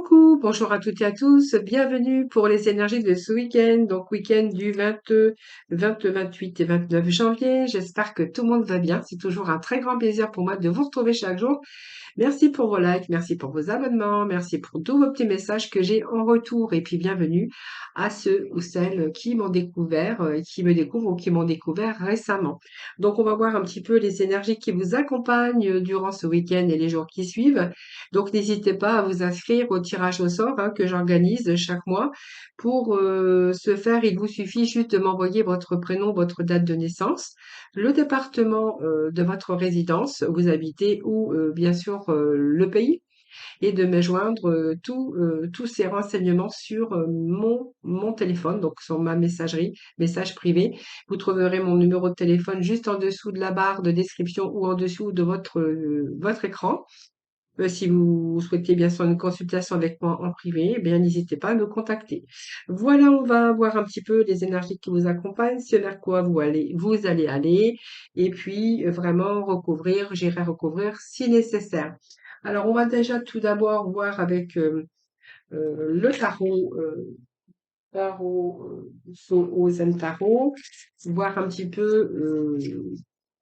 Coucou, bonjour à toutes et à tous, bienvenue pour les énergies de ce week-end, donc week-end du 28 et 29 janvier. J'espère que tout le monde va bien. C'est toujours un très grand plaisir pour moi de vous retrouver chaque jour. Merci pour vos likes, merci pour vos abonnements, merci pour tous vos petits messages que j'ai en retour et puis bienvenue à ceux ou celles qui m'ont découvert, qui me découvrent ou qui m'ont découvert récemment. Donc on va voir un petit peu les énergies qui vous accompagnent durant ce week-end et les jours qui suivent. Donc n'hésitez pas à vous inscrire au tirage au sort que j'organise chaque mois. Pour ce faire, il vous suffit juste de m'envoyer votre prénom, votre date de naissance, le département de votre résidence où vous habitez ou bien sûr le pays et de me joindre tous ces renseignements sur mon téléphone, donc sur ma messagerie, message privé. Vous trouverez mon numéro de téléphone juste en dessous de la barre de description ou en dessous de votre écran. Si vous souhaitez bien sûr une consultation avec moi en privé, eh bien n'hésitez pas à me contacter. Voilà, on va voir un petit peu les énergies qui vous accompagnent, ce vers quoi vous allez aller, et puis vraiment recouvrir, j'irai recouvrir si nécessaire. Alors, on va déjà tout d'abord voir avec le tarot Zen Tarot, voir un petit peu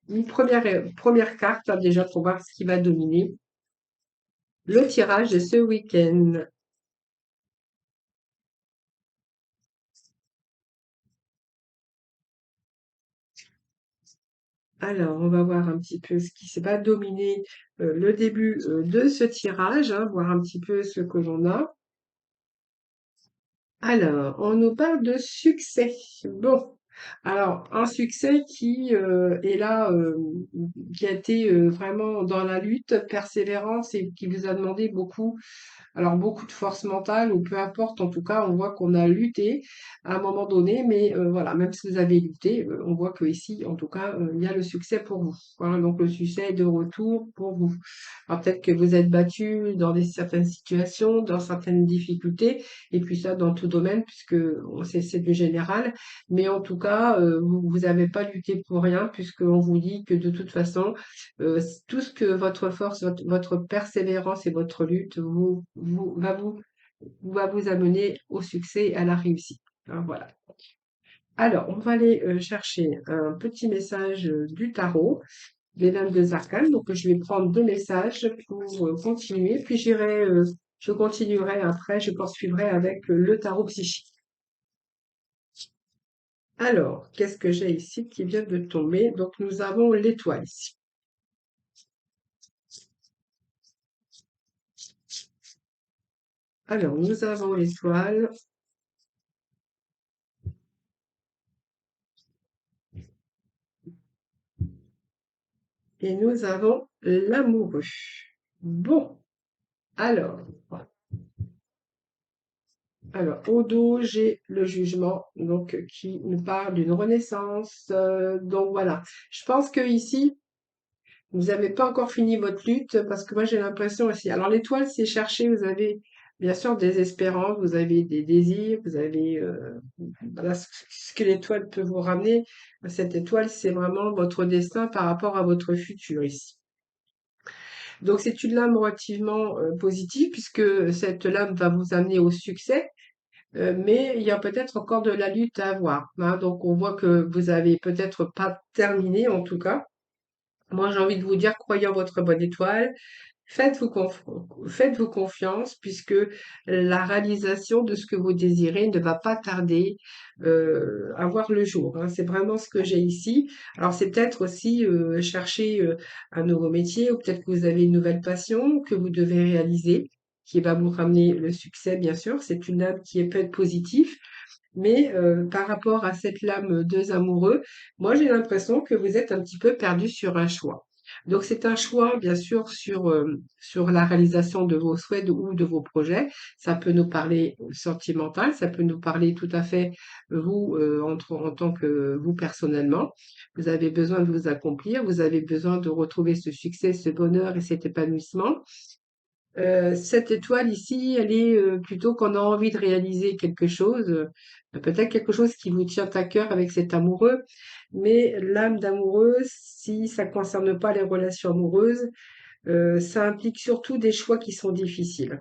une première carte hein, déjà pour voir ce qui va dominer le tirage de ce week-end. Alors, on va voir un petit peu ce qui s'est pas dominé le début de ce tirage, hein, voir un petit peu ce que l'on a. Alors, on nous parle de succès. Bon, alors un succès qui est là, qui a été vraiment dans la lutte, persévérance et qui vous a demandé beaucoup alors beaucoup de force mentale ou peu importe, en tout cas, on voit qu'on a lutté à un moment donné, mais voilà, même si vous avez lutté, on voit que ici, en tout cas, il y a le succès pour vous. Voilà, donc le succès est de retour pour vous. Alors peut-être que vous êtes battu dans certaines situations, dans certaines difficultés, et puis ça dans tout domaine, puisque c'est du général, mais en tout cas, vous n'avez pas lutté pour rien, puisqu'on vous dit que de toute façon, tout ce que votre force, votre persévérance et votre lutte va vous amener au succès et à la réussite. Hein, voilà. Alors, on va aller chercher un petit message du tarot, des 22 arcanes. Donc, je vais prendre deux messages pour continuer, puis je continuerai après, je poursuivrai avec le tarot psychique. Alors, qu'est-ce que j'ai ici qui vient de tomber? Donc, nous avons l'étoile ici. Alors, nous avons l'étoile. Et nous avons l'amoureux. Bon, alors, au dos, j'ai le jugement, donc qui nous parle d'une renaissance. Donc voilà, je pense que ici, vous n'avez pas encore fini votre lutte parce que moi j'ai l'impression aussi. Alors l'étoile, c'est chercher, vous avez bien sûr des espérances, vous avez des désirs, vous avez voilà ce que l'étoile peut vous ramener. Cette étoile, c'est vraiment votre destin par rapport à votre futur ici. Donc c'est une lame relativement positive puisque cette lame va vous amener au succès, mais il y a peut-être encore de la lutte à avoir. Hein. Donc on voit que vous avez peut-être pas terminé en tout cas. Moi j'ai envie de vous dire, croyez en votre bonne étoile, faites-vous confiance puisque la réalisation de ce que vous désirez ne va pas tarder à voir le jour. Hein. C'est vraiment ce que j'ai ici. Alors c'est peut-être aussi chercher un nouveau métier ou peut-être que vous avez une nouvelle passion que vous devez réaliser qui va vous ramener le succès, bien sûr. C'est une âme qui peut être positive. Mais par rapport à cette lame deux amoureux, moi j'ai l'impression que vous êtes un petit peu perdu sur un choix. Donc c'est un choix bien sûr sur la réalisation de vos souhaits ou de vos projets. Ça peut nous parler sentimental, ça peut nous parler tout à fait vous en tant que vous personnellement. Vous avez besoin de vous accomplir, vous avez besoin de retrouver ce succès, ce bonheur et cet épanouissement. Cette étoile ici, elle est plutôt qu'on a envie de réaliser quelque chose, peut-être quelque chose qui vous tient à cœur avec cet amoureux, mais l'âme d'amoureux, si ça ne concerne pas les relations amoureuses, ça implique surtout des choix qui sont difficiles.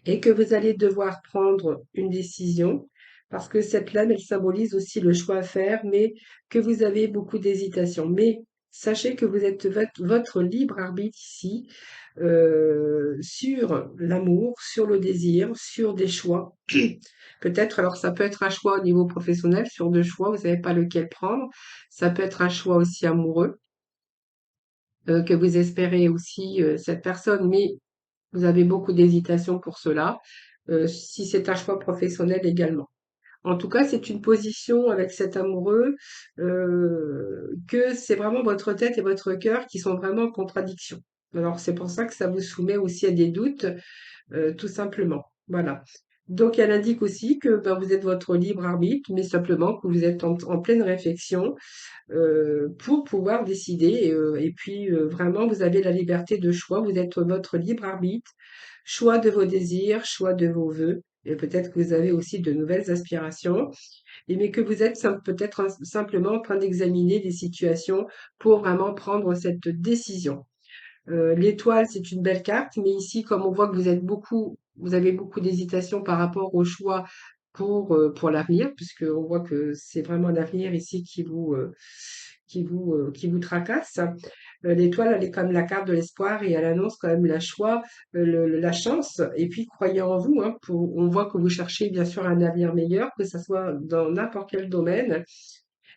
et que vous allez devoir prendre une décision parce que cette lame, elle symbolise aussi le choix à faire, mais que vous avez beaucoup d'hésitation. Mais sachez que vous êtes votre libre arbitre ici sur l'amour, sur le désir, sur des choix. Peut-être, alors ça peut être un choix au niveau professionnel sur deux choix, vous savez pas lequel prendre. Ça peut être un choix aussi amoureux, que vous espérez aussi cette personne, mais vous avez beaucoup d'hésitation pour cela. Si c'est un choix professionnel également. En tout cas, c'est une position avec cet amoureux que c'est vraiment votre tête et votre cœur qui sont vraiment en contradiction. Alors c'est pour ça que ça vous soumet aussi à des doutes, tout simplement. Voilà. Donc elle indique aussi que ben, vous êtes votre libre arbitre, mais simplement que vous êtes en pleine réflexion pour pouvoir décider. Et puis vraiment, vous avez la liberté de choix. Vous êtes votre libre arbitre, choix de vos désirs, choix de vos vœux. Et peut-être que vous avez aussi de nouvelles aspirations, et mais que vous êtes peut-être simplement en train d'examiner des situations pour vraiment prendre cette décision. L'étoile, c'est une belle carte, mais ici, comme on voit que vous avez beaucoup d'hésitation par rapport au choix pour l'avenir, puisque on voit que c'est vraiment l'avenir ici qui vous tracasse. L'étoile, elle est comme la carte de l'espoir et elle annonce quand même la choix, la chance. Et puis, croyez en vous, hein, on voit que vous cherchez bien sûr un avenir meilleur, que ce soit dans n'importe quel domaine.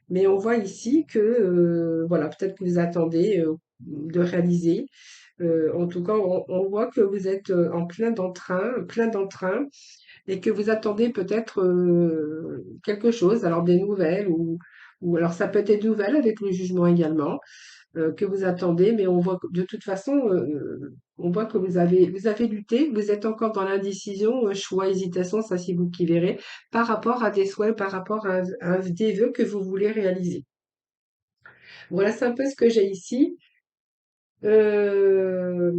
Mais on voit ici que, voilà, peut-être que vous attendez de réaliser. En tout cas, on voit que vous êtes en plein d'entrain, et que vous attendez peut-être quelque chose, alors des nouvelles, ou alors ça peut être des nouvelles avec le jugement également, que vous attendez, mais on voit que de toute façon, on voit que vous avez lutté, vous êtes encore dans l'indécision, choix, hésitation, ça c'est vous qui verrez, par rapport à des souhaits, par rapport à des vœux que vous voulez réaliser. Voilà, c'est un peu ce que j'ai ici. Euh,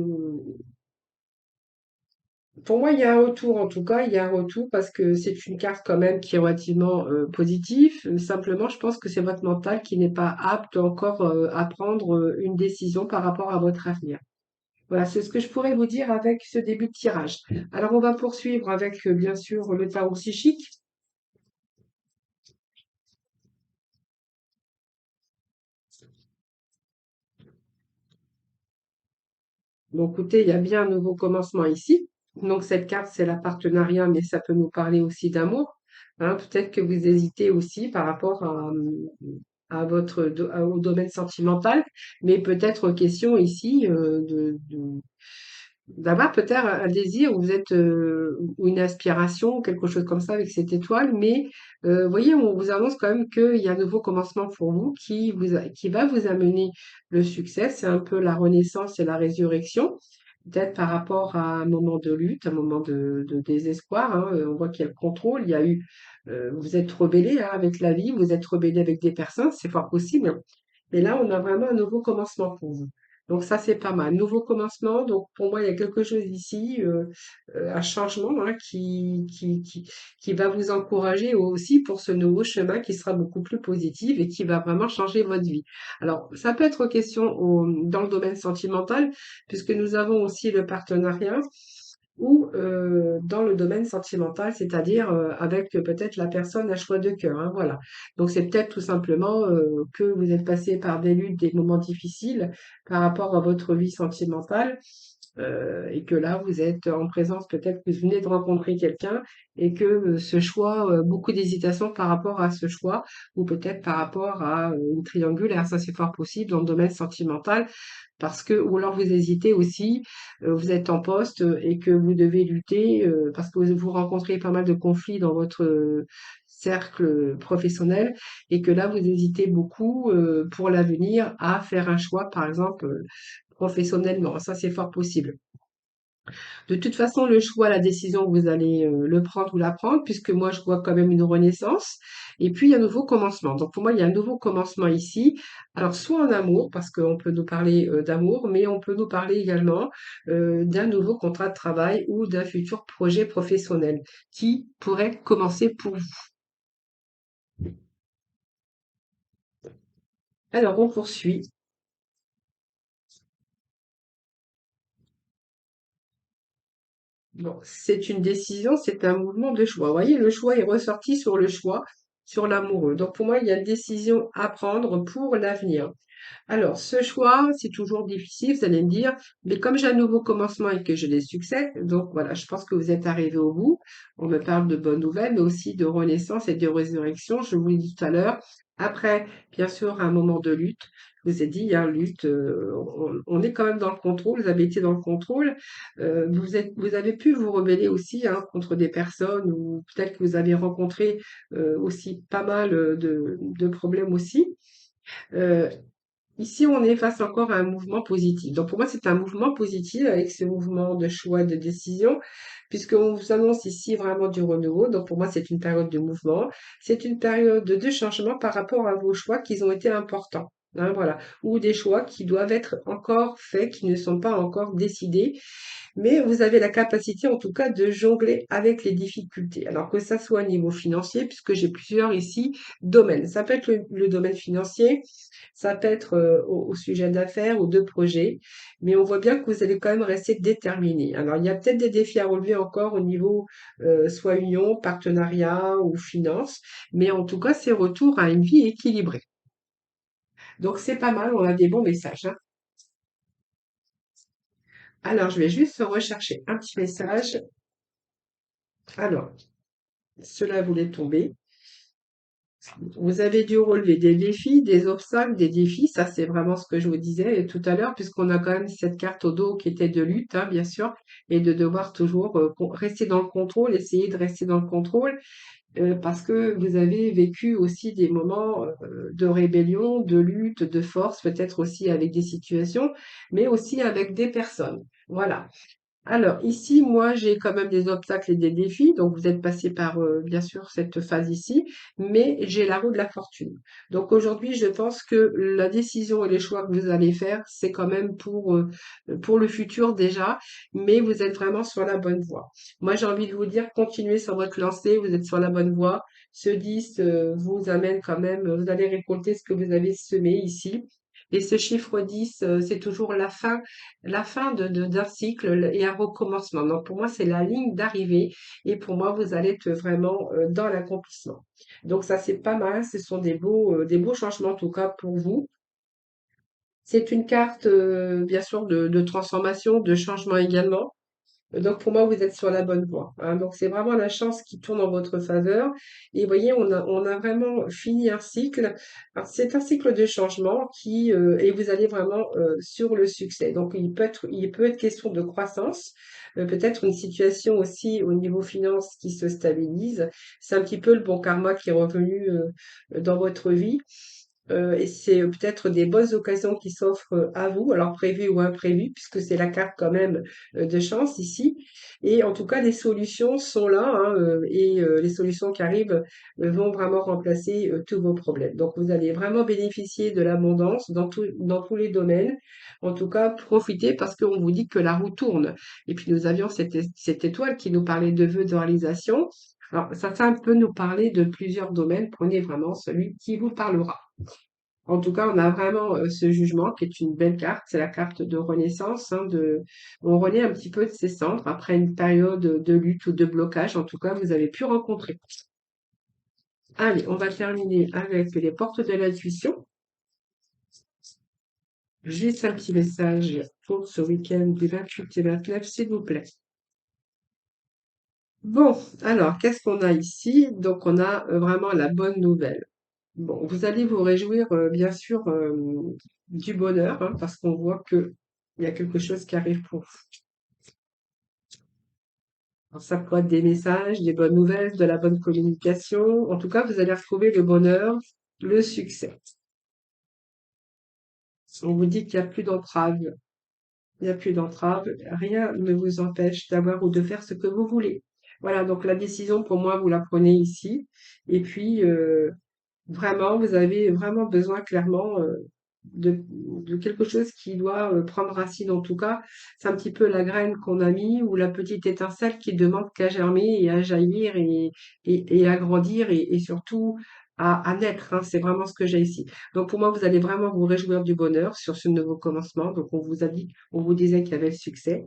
pour moi, il y a un retour, en tout cas, il y a un retour parce que c'est une carte quand même qui est relativement positive. Simplement, je pense que c'est votre mental qui n'est pas apte encore à prendre une décision par rapport à votre avenir. Voilà, c'est ce que je pourrais vous dire avec ce début de tirage. Alors, on va poursuivre avec, bien sûr, le tarot psychique. Donc, écoutez, il y a bien un nouveau commencement ici. Donc, cette carte, c'est la partenariat, mais ça peut nous parler aussi d'amour. Hein, peut-être que vous hésitez aussi par rapport à au domaine sentimental, mais peut-être question ici d'avoir peut-être un désir ou vous êtes ou une aspiration ou quelque chose comme ça avec cette étoile, mais vous voyez, on vous annonce quand même qu'il y a un nouveau commencement pour vous qui va vous amener le succès. C'est un peu la renaissance et la résurrection. Peut-être par rapport à un moment de lutte, un moment de désespoir, hein. On voit qu'il y a le contrôle, il y a eu, vous êtes rebellé hein, avec la vie, vous êtes rebellé avec des personnes, c'est fort possible. Mais là, on a vraiment un nouveau commencement pour vous. Donc ça, c'est pas mal. Nouveau commencement. Donc pour moi, il y a quelque chose ici, un changement hein, qui va vous encourager aussi pour ce nouveau chemin qui sera beaucoup plus positif et qui va vraiment changer votre vie. Alors, ça peut être question dans le domaine sentimental, puisque nous avons aussi le partenariat ou dans le domaine sentimental, c'est-à-dire avec peut-être la personne à choix de cœur, hein, voilà. Donc c'est peut-être tout simplement que vous êtes passé par des luttes, des moments difficiles par rapport à votre vie sentimentale et que là vous êtes en présence, peut-être que vous venez de rencontrer quelqu'un et que ce choix, beaucoup d'hésitation par rapport à ce choix ou peut-être par rapport à une triangulaire, ça c'est fort possible dans le domaine sentimental parce que ou alors vous hésitez aussi, vous êtes en poste et que vous devez lutter parce que vous rencontrez pas mal de conflits dans votre cercle professionnel et que là vous hésitez beaucoup pour l'avenir à faire un choix, par exemple professionnellement. Ça c'est fort possible. De toute façon, le choix, la décision, vous allez le prendre ou la prendre, puisque moi, je vois quand même une renaissance. Et puis, il y a un nouveau commencement. Donc, pour moi, il y a un nouveau commencement ici. Alors, soit en amour, parce qu'on peut nous parler d'amour, mais on peut nous parler également d'un nouveau contrat de travail ou d'un futur projet professionnel qui pourrait commencer pour vous. Alors, on poursuit. Bon, c'est une décision, c'est un mouvement de choix. Vous voyez, le choix est ressorti sur le choix, sur l'amoureux. Donc pour moi, il y a une décision à prendre pour l'avenir. Alors, ce choix, c'est toujours difficile, vous allez me dire, mais comme j'ai un nouveau commencement et que j'ai des succès, donc voilà, je pense que vous êtes arrivé au bout. On me parle de bonnes nouvelles, mais aussi de renaissance et de résurrection, je vous l'ai dit tout à l'heure. Après, bien sûr, un moment de lutte. Je vous ai dit, il y a lutte, on est quand même dans le contrôle, vous avez été dans le contrôle. Vous avez pu vous rebeller aussi hein, contre des personnes ou peut-être que vous avez rencontré aussi pas mal de problèmes aussi. Euh, Ici, on est face encore à un mouvement positif. Donc, pour moi, c'est un mouvement positif avec ce mouvement de choix, de décision, puisqu'on vous annonce ici vraiment du renouveau. Donc, pour moi, c'est une période de mouvement. C'est une période de changement par rapport à vos choix qui ont été importants. Hein, voilà. Ou des choix qui doivent être encore faits, qui ne sont pas encore décidés mais vous avez la capacité en tout cas de jongler avec les difficultés. Alors que ça soit au niveau financier, puisque j'ai plusieurs ici domaines. Ça peut être le domaine financier, ça peut être au sujet d'affaires ou de projets, mais on voit bien que vous allez quand même rester déterminé. Alors il y a peut-être des défis à relever encore au niveau soit union, partenariat ou finance, mais en tout cas c'est retour à une vie équilibrée. Donc c'est pas mal, on a des bons messages, hein. Alors je vais juste rechercher un petit message. Alors, cela voulait tomber. Vous avez dû relever des défis, des obstacles, des défis. Ça, c'est vraiment ce que je vous disais tout à l'heure, puisqu'on a quand même cette carte au dos qui était de lutte, hein, bien sûr, et de devoir toujours rester dans le contrôle, essayer de rester dans le contrôle, parce que vous avez vécu aussi des moments de rébellion, de lutte, de force, peut-être aussi avec des situations, mais aussi avec des personnes. Voilà. Alors ici, moi, j'ai quand même des obstacles et des défis. Donc, vous êtes passé par, bien sûr, cette phase ici, mais j'ai la roue de la fortune. Donc, aujourd'hui, je pense que la décision et les choix que vous allez faire, c'est quand même pour le futur déjà, mais vous êtes vraiment sur la bonne voie. Moi, j'ai envie de vous dire, continuez sur votre lancée, vous êtes sur la bonne voie. Ce 10 vous amène quand même, vous allez récolter ce que vous avez semé ici. Et ce chiffre 10, c'est toujours la fin d'un cycle et un recommencement. Donc pour moi, c'est la ligne d'arrivée et pour moi, vous allez être vraiment dans l'accomplissement. Donc ça, c'est pas mal. Ce sont des beaux changements en tout cas pour vous. C'est une carte, bien sûr, de transformation, de changement également. Donc pour moi, vous êtes sur la bonne voie, hein. Donc c'est vraiment la chance qui tourne en votre faveur. Et vous voyez, on a vraiment fini un cycle. Alors c'est un cycle de changement et vous allez vraiment sur le succès. Donc il peut être question de croissance, peut-être une situation aussi au niveau finance qui se stabilise. C'est un petit peu le bon karma qui est revenu dans votre vie. Et c'est peut-être des bonnes occasions qui s'offrent à vous, alors prévues ou imprévues, puisque c'est la carte quand même de chance ici. Et en tout cas, les solutions sont là, hein, les solutions qui arrivent vont vraiment remplacer tous vos problèmes. Donc, vous allez vraiment bénéficier de l'abondance dans tous les domaines. En tout cas, profitez parce qu'on vous dit que la roue tourne. Et puis, nous avions cette étoile qui nous parlait de vœux de réalisation. Alors, ça peut nous parler de plusieurs domaines. Prenez vraiment celui qui vous parlera. En tout cas, on a vraiment ce jugement qui est une belle carte. C'est la carte de renaissance, hein, on renaît un petit peu de ses cendres après une période de lutte ou de blocage. En tout cas, vous avez pu rencontrer. Allez, on va terminer avec les portes de l'intuition. Juste un petit message pour ce week-end du 28 et 29, s'il vous plaît. Bon, alors, qu'est-ce qu'on a ici? Donc, on a vraiment la bonne nouvelle. Bon, vous allez vous réjouir, bien sûr, du bonheur, hein, parce qu'on voit que il y a quelque chose qui arrive pour vous. Alors, ça peut être des messages, des bonnes nouvelles, de la bonne communication. En tout cas, vous allez retrouver le bonheur, le succès. On vous dit qu'il n'y a plus d'entrave. Il n'y a plus d'entrave. Rien ne vous empêche d'avoir ou de faire ce que vous voulez. Voilà, donc la décision, pour moi, vous la prenez ici. Et puis, vraiment, vous avez vraiment besoin clairement de quelque chose qui doit prendre racine. En tout cas, c'est un petit peu la graine qu'on a mis ou la petite étincelle qui demande qu'à germer et à jaillir et à grandir et surtout à naître, hein. C'est vraiment ce que j'ai ici. Donc pour moi, vous allez vraiment vous réjouir du bonheur sur ce nouveau commencement. Donc on vous a dit, on vous disait qu'il y avait le succès.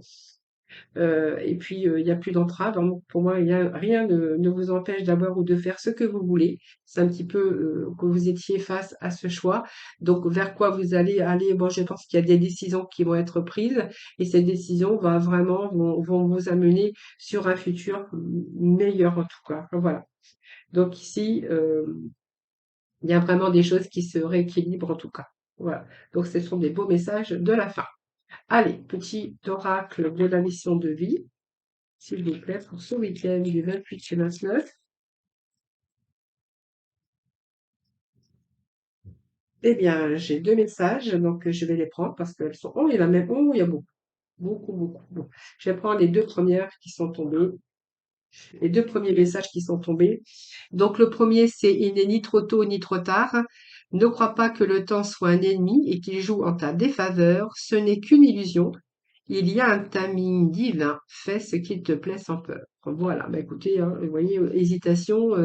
Et puis, il y a plus d'entrave, hein. Pour moi, rien ne vous empêche d'avoir ou de faire ce que vous voulez. C'est un petit peu que vous étiez face à ce choix. Donc, vers quoi vous allez aller? Bon, je pense qu'il y a des décisions qui vont être prises et ces décisions vont vous amener sur un futur meilleur en tout cas. Voilà. Donc ici, il y a vraiment des choses qui se rééquilibrent en tout cas. Voilà. Donc, ce sont des beaux messages de la fin. Allez, petit oracle de la mission de vie, s'il vous plaît, pour ce week-end du 28 au 29. Eh bien, j'ai deux messages, donc je vais les prendre parce qu'elles sont... Oh, il y en a même... Oh, il y a beaucoup, beaucoup, beaucoup. Bon, je vais prendre les deux premières qui sont tombées, les deux premiers messages qui sont tombés. Donc, le premier, c'est il n'est ni trop tôt ni trop tard. Ne crois pas que le temps soit un ennemi et qu'il joue en ta défaveur. Ce n'est qu'une illusion. Il y a un timing divin. Fais ce qu'il te plaît sans peur. Voilà, bah écoutez, hein, vous voyez, hésitation,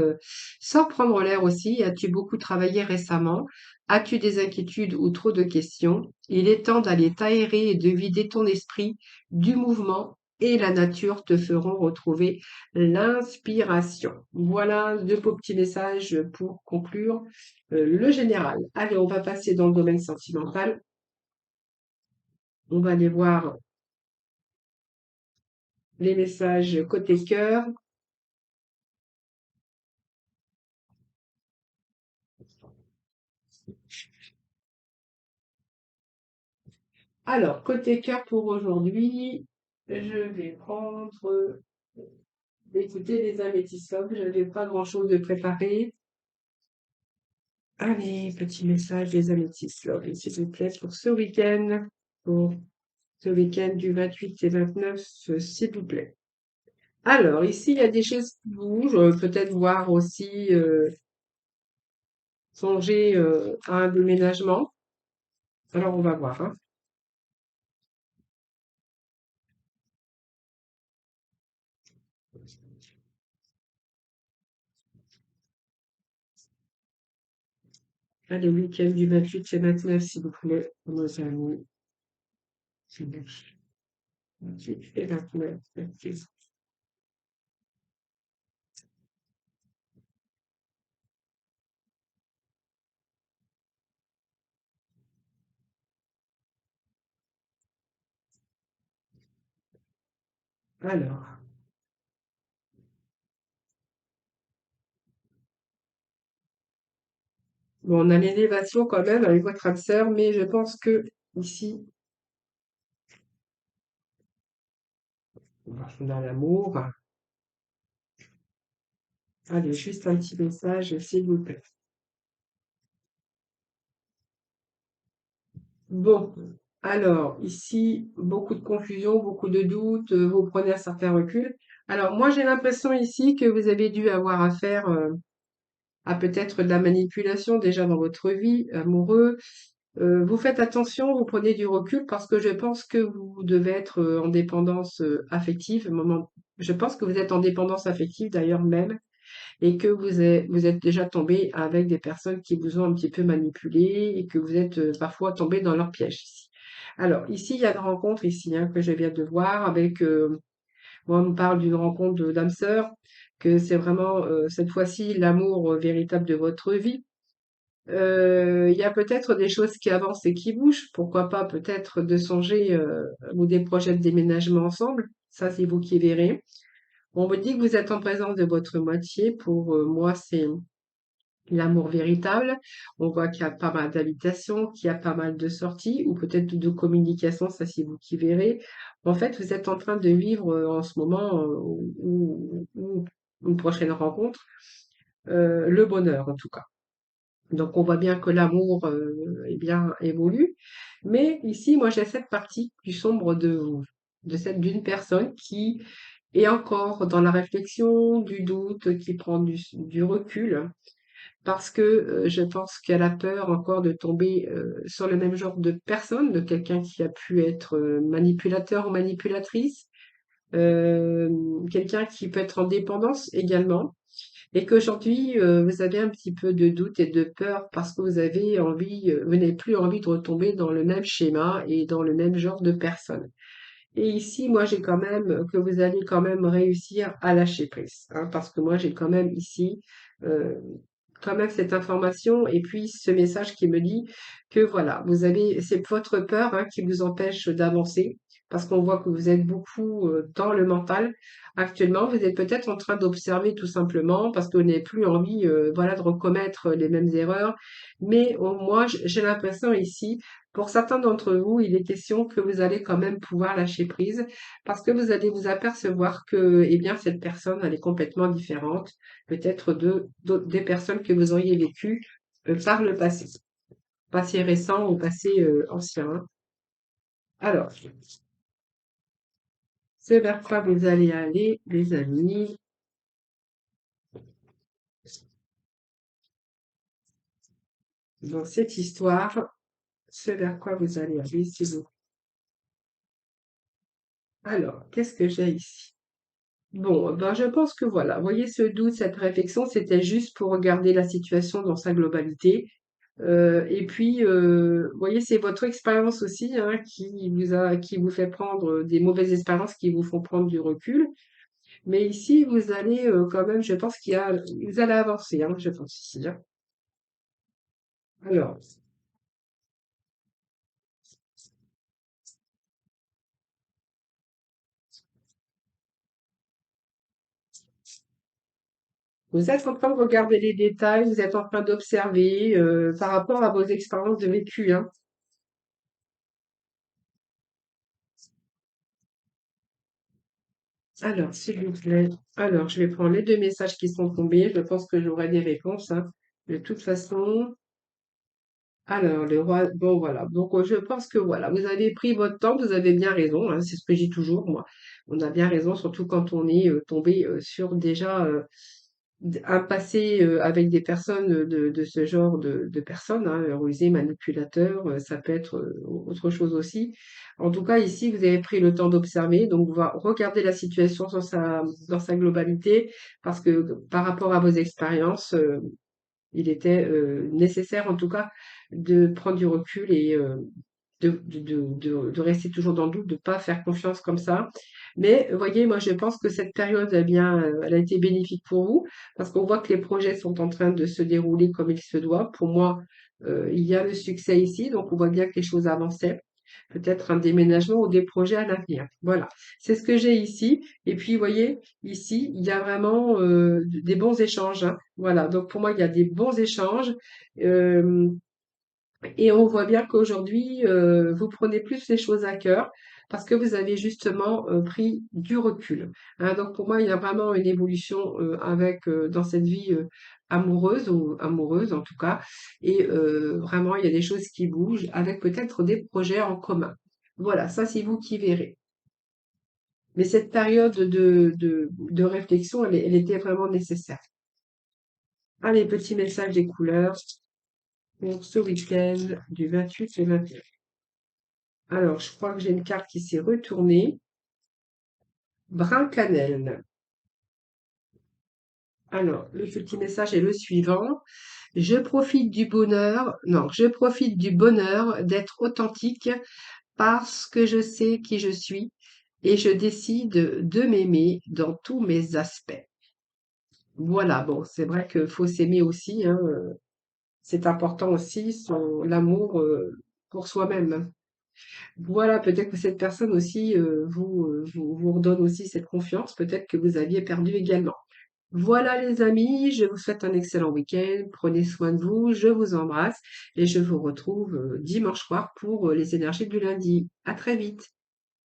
sans prendre l'air aussi. As-tu beaucoup travaillé récemment? As-tu des inquiétudes ou trop de questions? Il est temps d'aller t'aérer et de vider ton esprit du mouvement et la nature te feront retrouver l'inspiration. Voilà deux beaux petits messages pour conclure le général. Allez, on va passer dans le domaine sentimental. On va aller voir les messages côté cœur. Alors, côté cœur pour aujourd'hui, je vais prendre, écoutez, les améthysophes. Je n'avais pas grand-chose de préparé. Allez, petit message des améthysophes, s'il vous plaît, pour ce week-end. Pour ce week-end du 28 et 29, s'il vous plaît. Alors, ici, il y a des choses qui bougent. Peut-être voir aussi songer à un déménagement. Alors, on va voir, hein. Allez, week-end du 28 et 29, s'il vous plaît, nos amis. 28 et 29. Alors, bon, on a l'élévation quand même avec votre âme sœur, mais je pense que ici, dans l'amour, allez, juste un petit message, s'il vous plaît. Bon, alors, ici, beaucoup de confusion, beaucoup de doutes, vous prenez un certain recul. Alors, moi, j'ai l'impression ici que vous avez dû avoir affaire à peut-être de la manipulation déjà dans votre vie, amoureux. Vous faites attention, vous prenez du recul parce que je pense que vous devez être en dépendance affective. Je pense que vous êtes en dépendance affective d'ailleurs même et que vous êtes déjà tombé avec des personnes qui vous ont un petit peu manipulé et que vous êtes parfois tombé dans leur piège ici. Alors ici, il y a une rencontre ici hein, que je viens de voir avec, moi on me parle d'une rencontre d'âme sœur, que c'est vraiment cette fois-ci l'amour véritable de votre vie. Il y a peut-être des choses qui avancent et qui bougent. Pourquoi pas peut-être de songer ou des projets de déménagement ensemble. Ça, c'est vous qui verrez. On me dit que vous êtes en présence de votre moitié. Pour moi, c'est l'amour véritable. On voit qu'il y a pas mal d'habitations, qu'il y a pas mal de sorties ou peut-être de communication. Ça, c'est vous qui verrez. En fait, vous êtes en train de vivre en ce moment ou une prochaine rencontre, le bonheur en tout cas. Donc on voit bien que l'amour eh bien évolue. Mais ici, moi j'ai cette partie plus sombre de celle d'une personne qui est encore dans la réflexion, du doute, qui prend du recul, parce que je pense qu'elle a peur encore de tomber sur le même genre de personne, de quelqu'un qui a pu être manipulateur ou manipulatrice, euh, quelqu'un qui peut être en dépendance également. Et qu'aujourd'hui, vous avez un petit peu de doute et de peur parce que vous avez envie, vous n'avez plus envie de retomber dans le même schéma et dans le même genre de personne. Et ici, moi, j'ai quand même que vous allez quand même réussir à lâcher prise, hein, parce que moi, j'ai quand même ici euh, quand même cette information et puis ce message qui me dit que voilà, vous avez, c'est votre peur hein, qui vous empêche d'avancer, parce qu'on voit que vous êtes beaucoup dans le mental actuellement. Vous êtes peut-être en train d'observer tout simplement parce que vous n'avez plus envie, voilà, de recommettre les mêmes erreurs. Mais au moins, j'ai l'impression ici pour certains d'entre vous, il est question que vous allez quand même pouvoir lâcher prise parce que vous allez vous apercevoir que, eh bien, cette personne, elle est complètement différente, peut-être des personnes que vous auriez vécues par le passé, passé récent ou passé ancien, hein. Alors, c'est vers quoi vous allez aller, les amis, dans cette histoire, c'est vers quoi vous allez aller, s'il vous plaît. Alors, qu'est-ce que j'ai ici? Bon, ben, je pense que voilà, vous voyez ce doute, cette réflexion, c'était juste pour regarder la situation dans sa globalité. Et puis, vous voyez, c'est votre expérience aussi hein, qui vous fait prendre des mauvaises expériences qui vous font prendre du recul. Mais ici, vous allez quand même, je pense vous allez avancer, hein, je pense ici, hein. Alors, vous êtes en train de regarder les détails, vous êtes en train d'observer par rapport à vos expériences de vécu, hein. Alors, s'il vous plaît. Alors, je vais prendre les deux messages qui sont tombés. Je pense que j'aurai des réponses, hein, de toute façon. Alors, le roi, bon voilà. Donc, je pense que voilà, vous avez pris votre temps, vous avez bien raison, hein, c'est ce que je dis toujours, moi. On a bien raison, surtout quand on est tombé sur déjà un passé avec des personnes de ce genre de personnes, hein, rusés, manipulateurs, ça peut être autre chose aussi. En tout cas, ici, vous avez pris le temps d'observer, donc on va regarder la situation dans sa globalité, parce que par rapport à vos expériences, il était nécessaire en tout cas de prendre du recul et de rester toujours dans le doute, de ne pas faire confiance comme ça. Mais vous voyez, moi je pense que cette période, eh bien, elle a été bénéfique pour vous parce qu'on voit que les projets sont en train de se dérouler comme il se doit. Pour moi, il y a le succès ici, donc on voit bien que les choses avançaient. Peut-être un déménagement ou des projets à l'avenir. Voilà, c'est ce que j'ai ici. Et puis, vous voyez, ici, il y a vraiment des bons échanges, hein. Voilà, donc pour moi, il y a des bons échanges. Euh, et on voit bien qu'aujourd'hui, vous prenez plus les choses à cœur parce que vous avez justement pris du recul, hein. Donc pour moi, il y a vraiment une évolution dans cette vie amoureuse ou amoureuse en tout cas. Et vraiment, il y a des choses qui bougent avec peut-être des projets en commun. Voilà, ça c'est vous qui verrez. Mais cette période de réflexion, elle était vraiment nécessaire. Allez, petit message des couleurs pour ce week-end du 28 au 29. Alors, je crois que j'ai une carte qui s'est retournée. Brun cannelle. Alors, le petit message est le suivant. Je profite du bonheur, non, je profite du bonheur d'être authentique parce que je sais qui je suis et je décide de m'aimer dans tous mes aspects. Voilà, bon, c'est vrai qu'il faut s'aimer aussi, hein, c'est important aussi, l'amour pour soi-même. Voilà, peut-être que cette personne aussi vous redonne aussi cette confiance, peut-être que vous aviez perdu également. Voilà les amis, je vous souhaite un excellent week-end, prenez soin de vous, je vous embrasse et je vous retrouve dimanche soir pour les énergies du lundi. À très vite.